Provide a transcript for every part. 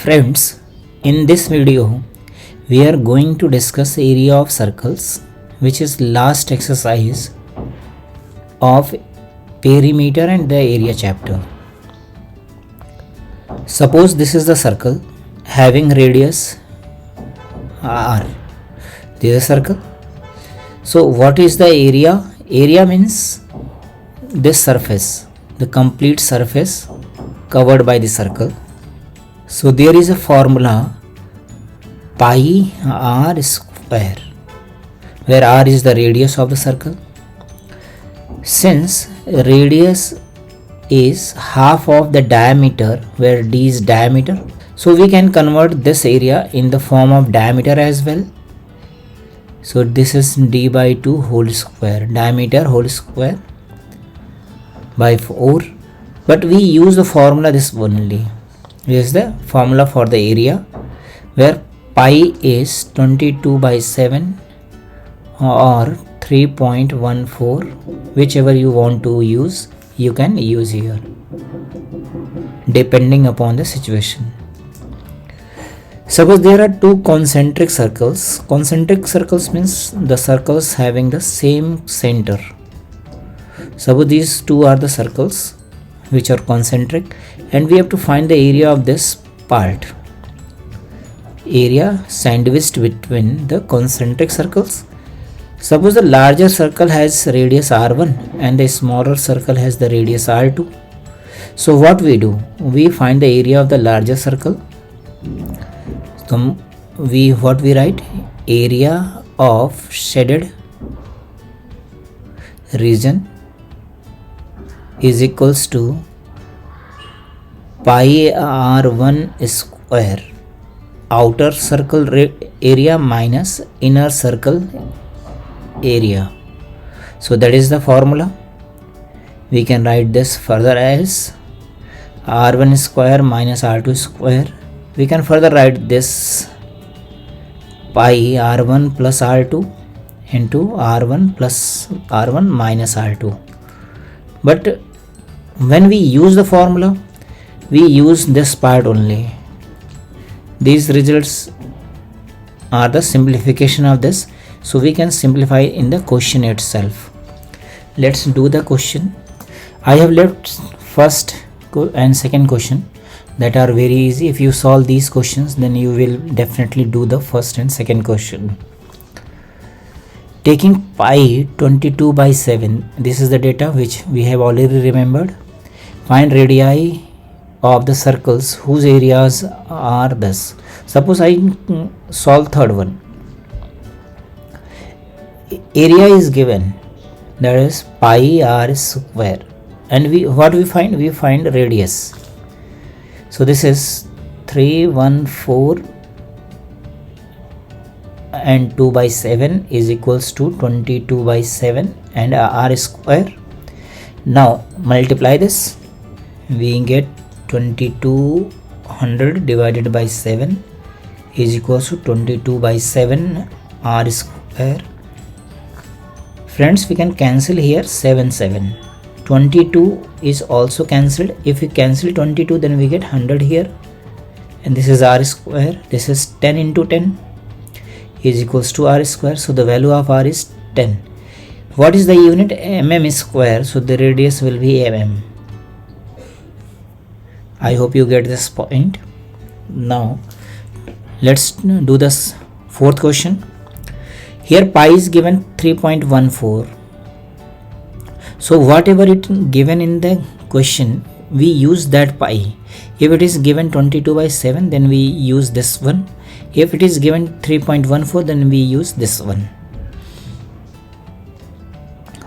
Friends, in this video we are going to discuss area of circles, which is last exercise of perimeter and the area chapter. Suppose this is the circle having radius r. This is a circle. So what is the area? Area means this surface, the complete surface covered by the circle. So there is a formula pi r square, where r is the radius of the circle. Since radius is half of the diameter, where d is diameter, so we can convert this area in the form of diameter as well. So this is d by 2 whole square, diameter whole square by 4. But we use the formula this only. This is the formula for the area, where pi is 22 by 7 or 3.14, whichever you want to use, you can use here depending upon the situation. Suppose there are two concentric circles. Concentric circles means the circles having the same center. Suppose these two are the circles which are concentric, and we have to find the area of this part. Area sandwiched between the concentric circles. Suppose the larger circle has radius r1 and the smaller circle has the radius r2. So what we do? We find the area of the larger circle. So what we write? Area of shaded region is equals to pi r1 square, outer circle area minus inner circle area. So that is the formula. We can write this further as r1 square minus r2 square. We can further write this pi r1 plus r2 into r1 plus r1 minus r2. But when we use the formula, we use this part only. These results are the simplification of this. So we can simplify in the question itself. Let's do the question. I have left first and second question that are very easy. If you solve these questions, then you will definitely do the first and second question. Taking pi 22 by 7, this is the data which we have already remembered. Find radii of the circles whose areas are thus. Suppose I solve third one. Area is given, that is pi r square, and what we find? We find radius. So this is 314 and 2 by 7 is equals to 22 by 7 and r square. Now multiply this, we get 2200 divided by 7 is equals to 22 by 7 r square. Friends, we can cancel here 7. 22 is also cancelled. If we cancel 22, then we get 100 here, and this is r square. This is 10 into 10 is equals to r square. So the value of r is 10. What is the unit? Mm square. So the radius will be mm. I hope you get this point. Now let's do this fourth question. Here pi is given 3.14. So whatever it given in the question, we use that pi. If it is given 22 by 7, then we use this one. If it is given 3.14, then we use this one.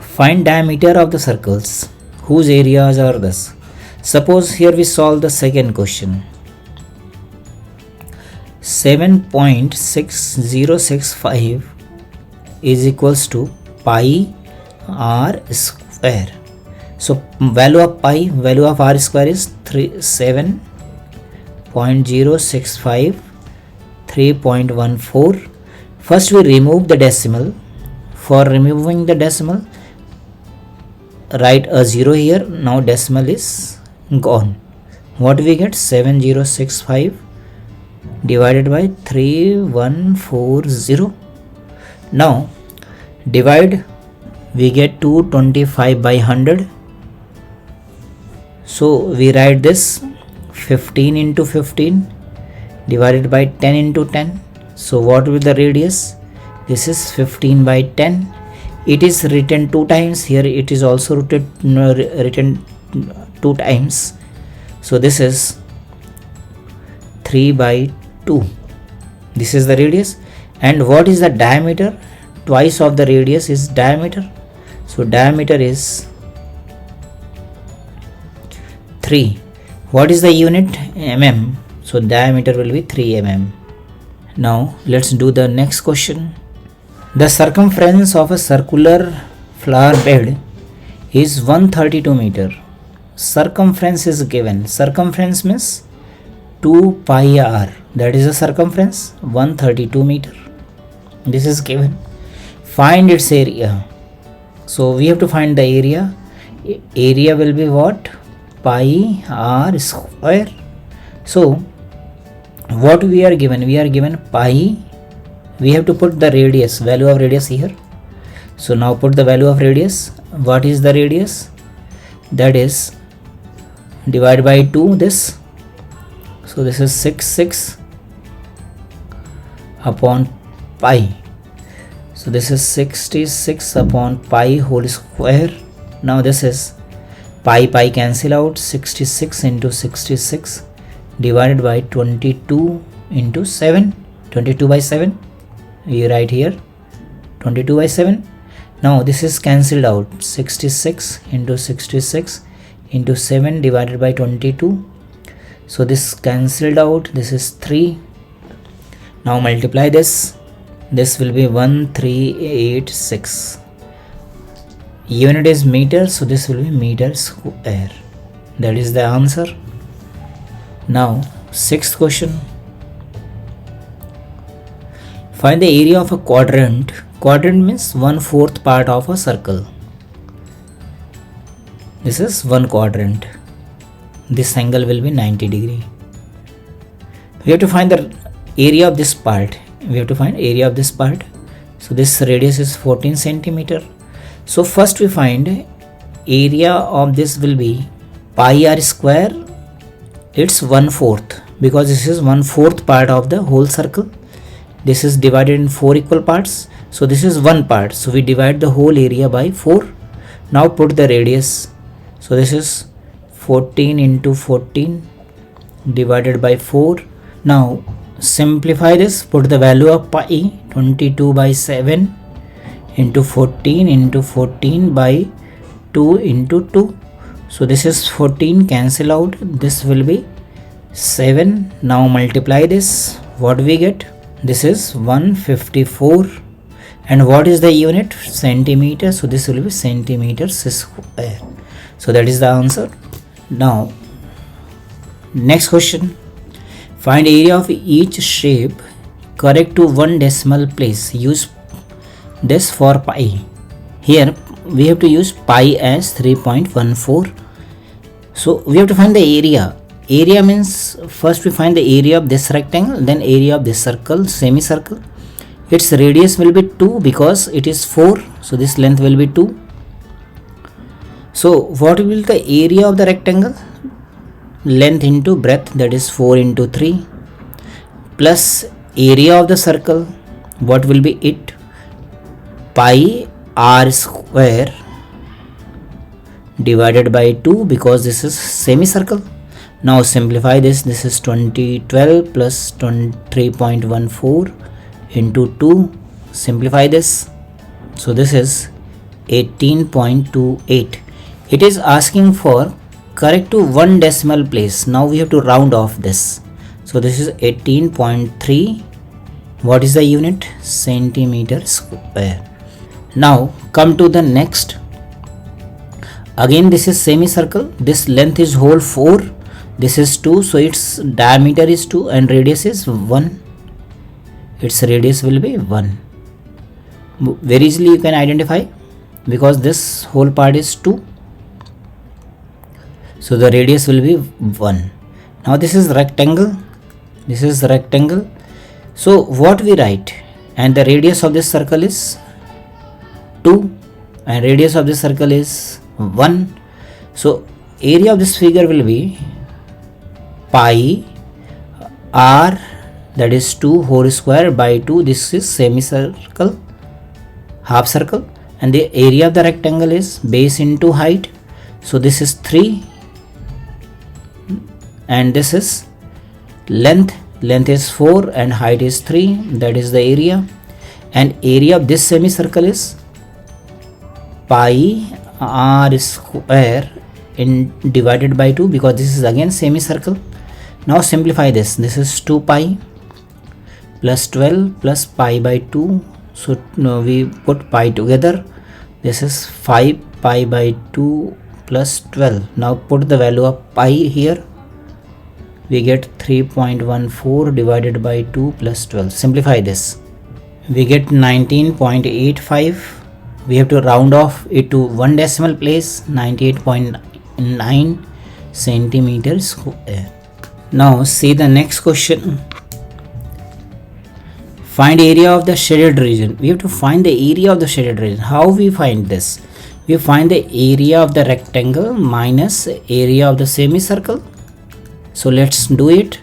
Find diameter of the circles whose areas are thus. Suppose here we solve the second question. 7.6065 is equals to pi r square. So value of pi, value of r square is 7.065, 3.14. First we remove the decimal. For removing the decimal, write a 0 here. Now decimal is gone. What we get? 7065 divided by 3140. Now divide, we get 225 by 100. So we write this 15 into 15 divided by 10 into 10. So what will be the radius? This is 15 by 10. It is written 2 times. Here it is also written 2 times. So this is 3 by 2. This is the radius. And what is the diameter? Twice of the radius is diameter. So diameter is 3. What is the unit? Mm. So diameter will be 3 mm. Now let's do the next question. The circumference of a circular flower bed is 132 meter. Circumference is given. Circumference means 2 pi r. That is the circumference, 132 meter. This is given. Find its area. So we have to find the area. Area will be what? Pi r square. So what we are given? We are given pi. We have to put the radius, value of radius here. So now put the value of radius. What is the radius? That is divide by 2 this. So this is 6 upon pi. So this is 66 upon pi whole square. Now this is pi cancel out. 66 into 66 divided by 22 into 7. 22 by 7. You write here 22 by 7. Now this is cancelled out. 66 into 66 into 7 divided by 22. So this cancelled out. This is 3. Now multiply this. This will be 1386. Unit is meter, so this will be meter square. That is the answer. Now sixth question. Find the area of a quadrant. Quadrant means 1/4 part of a circle. This is one quadrant. This angle will be 90 degree. We have to find the area of this part. So this radius is 14 centimeter. So first we find area of this will be pi r square. It's 1/4 because this is 1/4 part of the whole circle. This is divided in 4 equal parts. So this is one part. So we divide the whole area by 4. Now put the radius. So this is 14 into 14 divided by 4. Now simplify this. Put the value of pi, 22 by 7 into 14 by 2 into 2. So this is 14 cancel out. This will be 7. Now multiply this. What we get? This is 154. And what is the unit? Centimeter. So this will be centimeters square. So that is the answer. Now next question. Find area of each shape correct to 1 decimal place. Use this for pi. Here we have to use pi as 3.14. So we have to find the area. Area means first we find the area of this rectangle, then area of this circle, semicircle. Its radius will be 2 because it is 4. So this length will be 2. So what will be the area of the rectangle? Length into breadth, that is 4 into 3, plus area of the circle. What will be it? Pi r square divided by 2 because this is semicircle. Now simplify this. This is 2012 plus 3.14 into 2. Simplify this. So this is 18.28. It is asking for correct to 1 decimal place. Now we have to round off this. So this is 18.3. What is the unit? Centimeter square. Now come to the next. Again this is semicircle. This length is whole 4. This is 2. So its diameter is 2 and radius is 1. Its radius will be 1. Very easily you can identify because this whole part is 2. So the radius will be 1. Now this is rectangle. This is rectangle. So what we write, and the radius of this circle is 2 and radius of this circle is 1. So area of this figure will be pi r, that is 2 whole square by 2. This is semicircle, half circle, and the area of the rectangle is base into height. So this is 3 and this is length is 4 and height is 3, that is the area. And area of this semicircle is pi r square in divided by 2, because this is again semicircle. Now simplify this. This is 2 pi plus 12 plus pi by 2. So now we put pi together. This is 5 pi by 2 plus 12. Now put the value of pi here. We get 3.14 divided by 2 plus 12. Simplify this. We get 19.85. We have to round off it to one decimal place, 98.9 centimeters square. Now see the next question. Find area of the shaded region. We have to find the area of the shaded region. How we find this? We find the area of the rectangle minus area of the semicircle. So let's do it.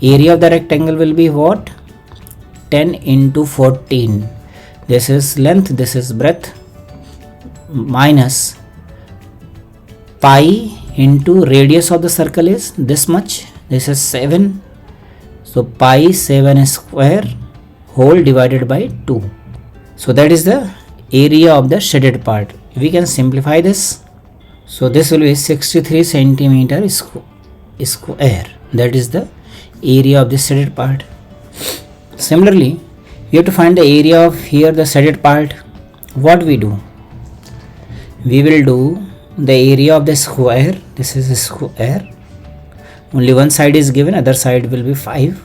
Area of the rectangle will be what? 10 into 14. This is length, this is breadth, minus pi into radius of the circle is this much. This is 7. So pi 7 square whole divided by 2. So that is the area of the shaded part. We can simplify this. So this will be 63 centimeter square. That is the area of this shaded part. Similarly, we have to find the area of here the shaded part. What we do? We will do the area of the square. This is a square. Only one side is given, other side will be 5.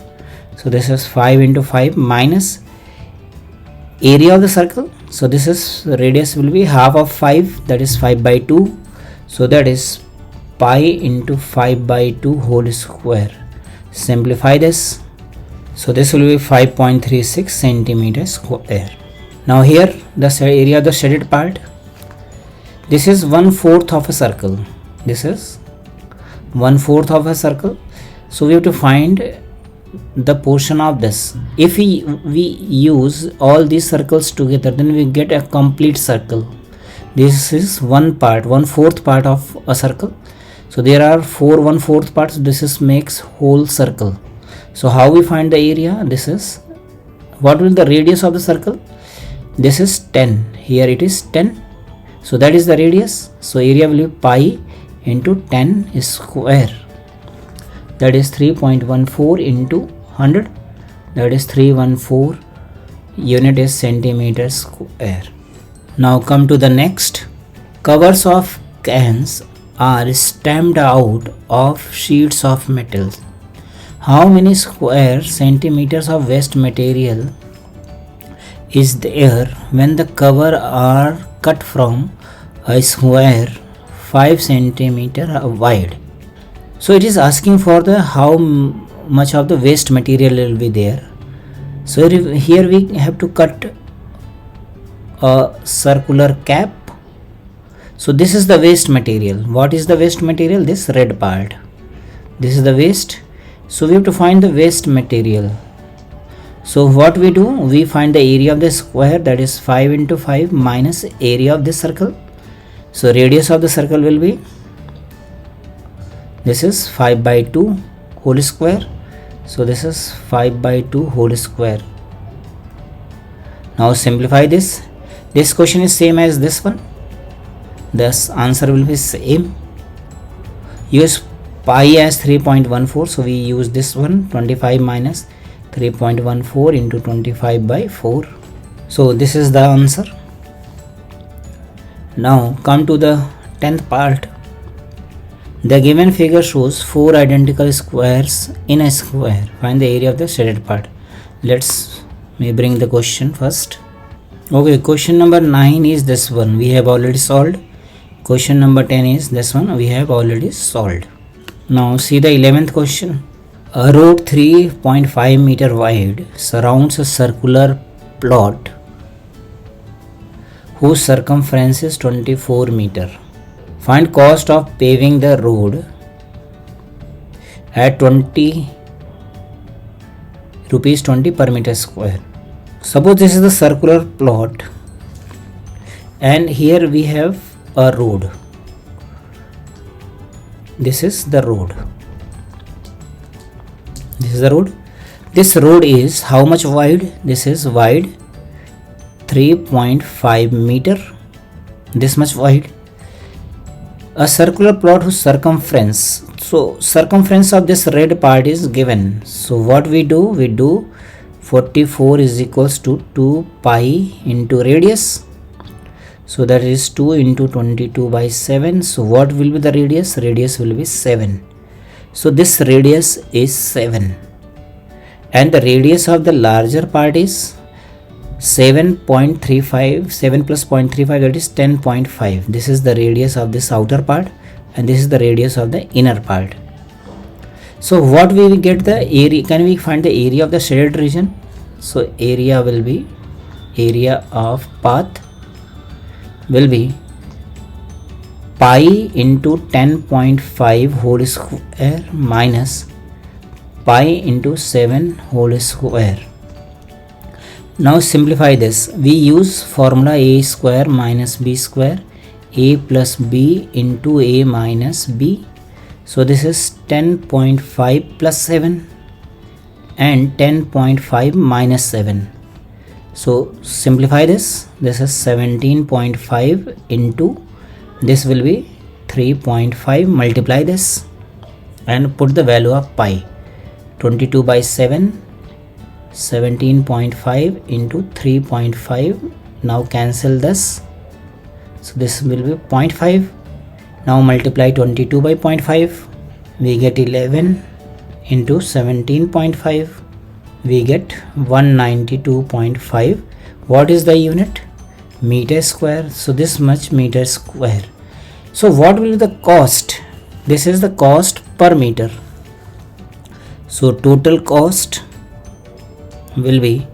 So this is 5 into 5 minus area of the circle. So this is radius will be half of 5, that is 5 by 2. So that is pi into 5 by 2 whole square. Simplify this. So this will be 5.36 centimeters square. Now here the area of the shaded part. This is 1/4 of a circle. This is 1/4 of a circle. So we have to find the portion of this. If we use all these circles together, then we get a complete circle. This is one part, 1/4 part of a circle. So there are 4 1/4 parts. This is makes whole circle. So how we find the area? This is what will the radius of the circle? This is 10. Here it is 10. So that is the radius. So area will be pi into 10 square. That is 3.14 into 100. That is 314. Unit is centimeter square. Now come to the next. Covers of cans are stamped out of sheets of metal. How many square centimeters of waste material is there when the cover are cut from a square 5 centimeter wide? So it is asking for the how much of the waste material will be there. So here we have to cut a circular cap. So this is the waste material. What is the waste material? This red part. This is the waste. So we have to find the waste material. So what we do? We find the area of the square, that is 5 into 5 minus area of the circle. So radius of the circle will be, this is 5 by 2 whole square. So this is 5 by 2 whole square. Now simplify this. This question is same as this one. This answer will be same. Use pi as 3.14. So we use this one, 25 minus 3.14 into 25 by 4. So this is the answer. Now come to the 10th part. The given figure shows 4 identical squares in a square. Find the area of the shaded part. Let's bring the question first. Okay, question number 9 is this one. We have already solved. Question number 10 is this one. We have already solved. Now see the 11th question. A road 3.5 meter wide surrounds a circular plot whose circumference is 24 meter. Find cost of paving the road at 20 rupees 20 per meter square. Suppose this is the circular plot and here we have a road. This is the road. This is the road. This road is how much wide? This is wide 3.5 meter. This much wide. A circular plot whose circumference. So circumference of this red part is given. So what we do? We do 44 is equals to 2 pi into radius. So that is 2 into 22 by 7. So what will be the radius? Radius will be 7. So this radius is 7. And the radius of the larger part is 7.35. 7 plus 0.35, that is 10.5. This is the radius of this outer part and this is the radius of the inner part. So what we will get the area? Can we find the area of the shaded region? So area will be, area of path will be pi into 10.5 whole square minus pi into 7 whole square. Now simplify this. We use formula a square minus b square, a plus b into a minus b. So this is 10.5 plus 7 and 10.5 minus 7. So simplify this. This is 17.5 into, this will be 3.5. Multiply this and put the value of pi. 22 by 7, 17.5 into 3.5. Now cancel this. So this will be 0.5. Now multiply 22 by 0.5. We get 11 into 17.5. We get 192.5. What is the unit? Meter square. So this much meter square. So what will be the cost? This is the cost per meter. So total cost will be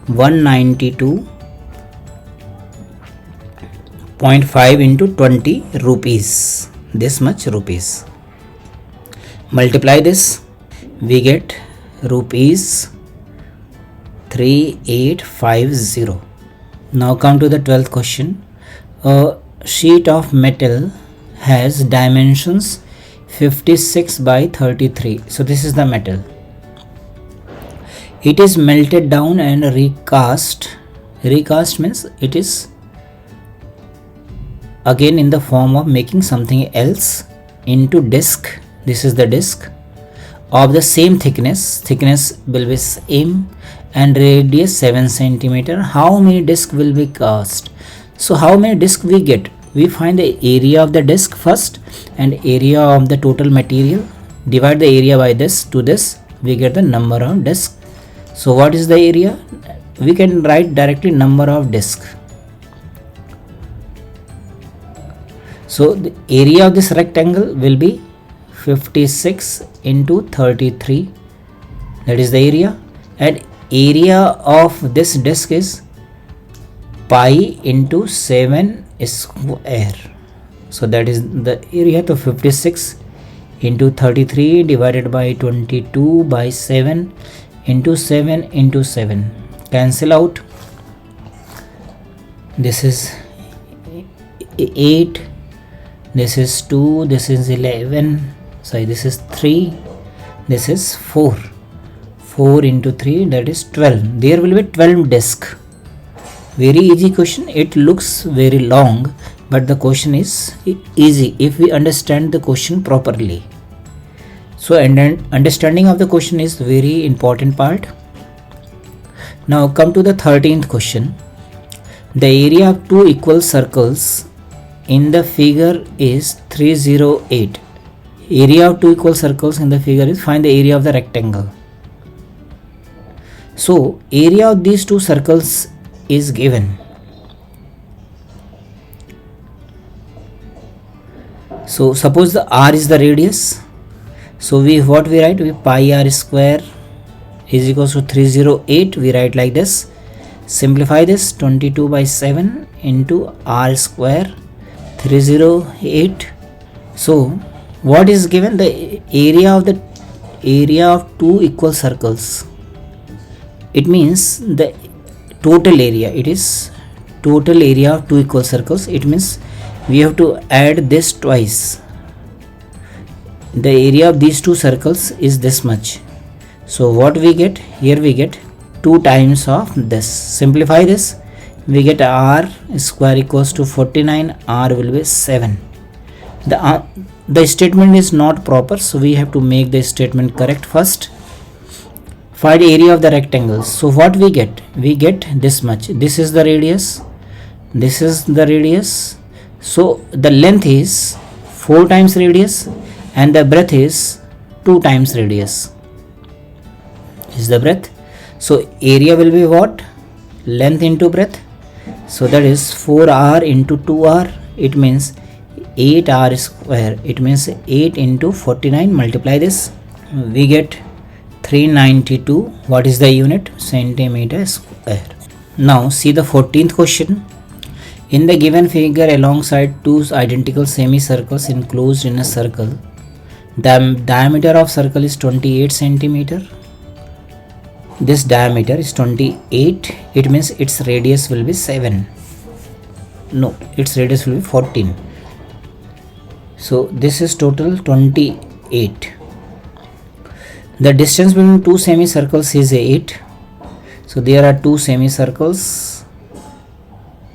192.5 into 20 rupees. This much rupees. Multiply this. We get rupees 3850. Now come to the 12th question. A sheet of metal has dimensions 56 by 33. So this is the metal. It is melted down and recast. Recast means it is again in the form of making something else into disc. This is the disc of the same thickness. Thickness will be same and radius 7 centimeter. How many disc will be cast? So how many disc we get? We find the area of the disc first and area of the total material. Divide the area by this to this. We get the number of disc. So what is the area? We can write directly number of disc. So the area of this rectangle will be 56 into 33. That is the area. And area of this disc is pi into 7 square. So that is the area. So 56 into 33 divided by 22 by 7 into 7 into 7. Cancel out. This is 8. This is 2. This is 11. Sorry, this is 3. This is 4. 4 into 3, that is 12. There will be 12 disc. Very easy question. It looks very long, but the question is easy if we understand the question properly. So understanding of the question is very important part. Now come to the 13th question. The area of two equal circles in the figure is 308. Area of two equal circles in the figure is, find the area of the rectangle. So area of these two circles is given. So suppose the R is the radius. So what we write, we pi r square is equals to 308. We write like this. Simplify this, 22 by 7 into r square 308. So what is given? The area of two equal circles. It means the total area. It is total area of two equal circles. It means we have to add this twice. The area of these two circles is this much. So what we get here, we get 2 times of this. Simplify this, we get r square equals to 49. R will be 7. The statement is not proper, so we have to make the statement correct first. Find area of the rectangle. So what we get? We get this much. This is the radius. This is the radius. So the length is 4 times radius and the breadth is 2 times radius. Is the breadth. So area will be what? Length into breadth. So that is 4r into 2r. It means 8r square. It means 8 into 49. Multiply this. We get 392. What is the unit? Centimeter square. Now see the 14th question. In the given figure, alongside two identical semicircles enclosed in a circle, the diameter of circle is 28 centimeter. This diameter is 28. It means its radius will be 7. No, its radius will be 14. So this is total 28. The distance between two semicircles is 8. So there are two semicircles.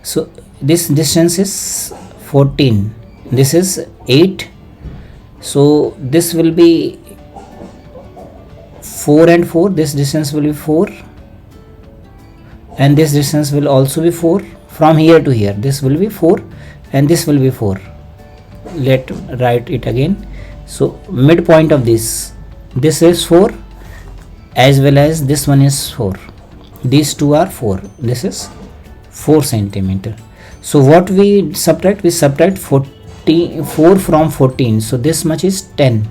So this distance is 14. This is 8. So this will be 4 and 4. This distance will be 4. And this distance will also be 4. From here to here, this will be 4 and this will be 4. Let write it again. So midpoint of this is 4 as well as this one is 4. These two are 4. This is 4 centimeter. So what we subtract? We subtract 4 from 14. So this much is 10.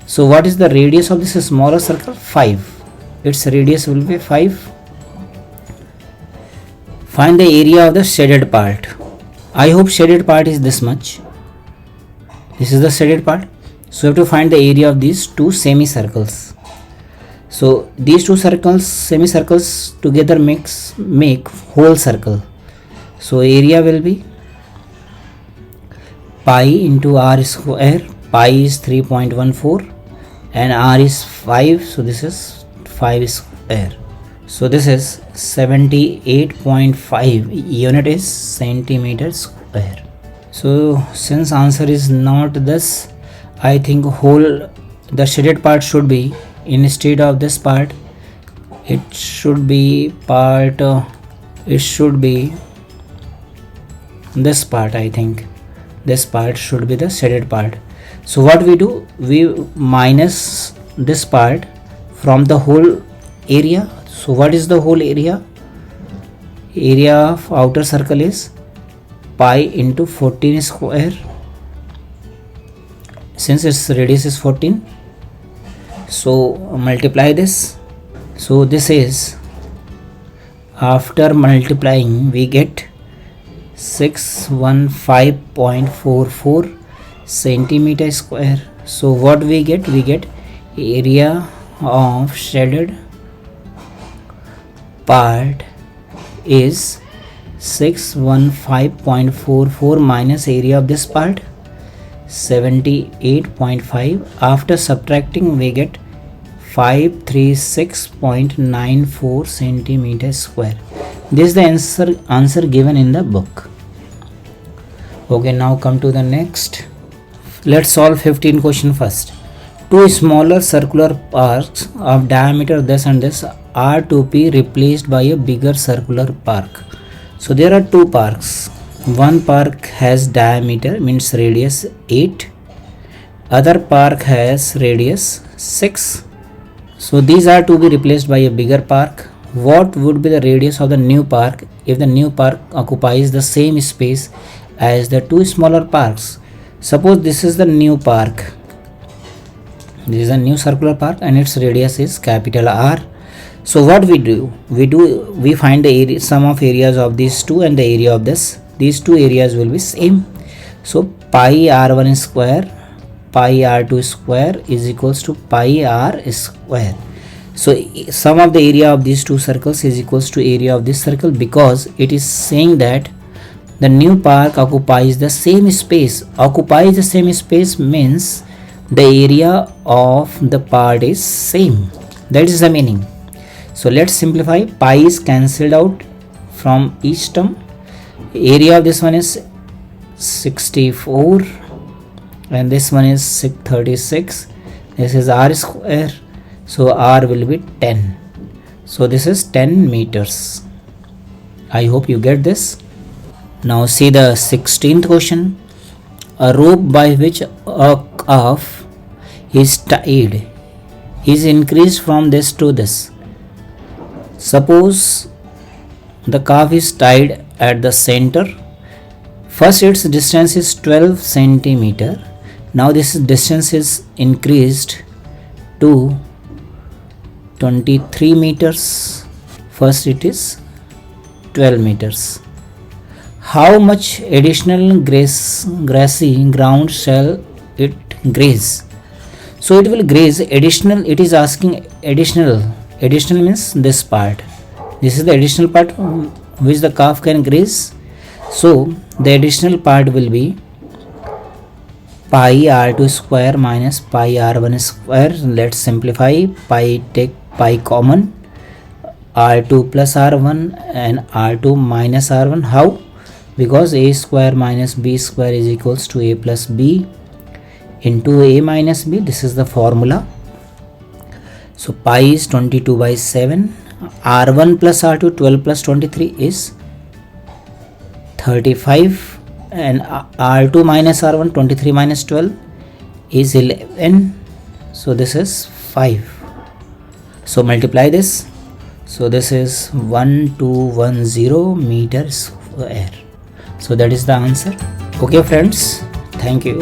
So what is the radius of this smaller circle? 5. Its radius will be 5. Find the area of the shaded part. I hope shaded part is this much. This is the shaded part. So you have to find the area of these two semicircles. So these two semicircles together make whole circle. So area will be pi into r square. Pi is 3.14 and r is 5. So this is 5 square. So this is 78.5. Unit is centimeter square. So since answer is not this, I think the shaded part should be, instead of this part, it should be this part. I think this part should be the shaded part. So what we do, we minus this part from the whole area. So what is the whole area? Area of outer circle is pi into 14 square. Since its radius is 14, so multiply this. So this is, after multiplying, we get 615.44 centimeter square. So what we get? We get area of shaded part is 615.44 minus area of this part 78.5. After subtracting, we get 536.94 centimeter square. This is the answer given in the book. Okay, now come to the next. Let's solve 15 question first. Two smaller circular parks of diameter this and this are to be replaced by a bigger circular park. So there are two parks. One park has diameter, means radius 8. Other park has radius 6. So these are to be replaced by a bigger park. What would be the radius of the new park if the new park occupies the same space as the two smaller parks? Suppose this is the new park. This is a new circular park and its radius is capital R. So what we do, we find the area, sum of areas of these two and the area of these two areas will be same. So pi r1 square pi r2 square is equals to pi r square. So sum of the area of these two circles is equals to area of this circle, because it is saying that the new park occupies the same space. Occupies the same space means the area of the part is same. That is the meaning. So let's simplify. Pi is cancelled out from each term. Area of this one is 64 and this one is 36. This is r square, so r will be 10. So this is 10 meters. I hope you get this. Now see the 16th question. A rope by which a calf is tied is increased from this to this. Suppose the calf is tied at the center. First its distance is 12 centimeter. Now this distance is increased to 23 meters. First it is 12 meters. How much additional grassy ground shall it graze? So it will graze additional. It is asking additional. Additional means this part. This is the additional part which the calf can graze. So the additional part will be pi r2 square minus pi r1 square. Let's simplify. Pi, take pi common. R2 plus r1 and r2 minus r1. How? Because a square minus b square is equals to a plus b into a minus b. This is the formula. So pi is 22 by 7. R1 plus R2, 12 plus 23 is 35, and R2 minus R1, 23 minus 12 is 11. So this is 5. So multiply this. So this is 1210 meters square. So that is the answer. Okay friends, thank you.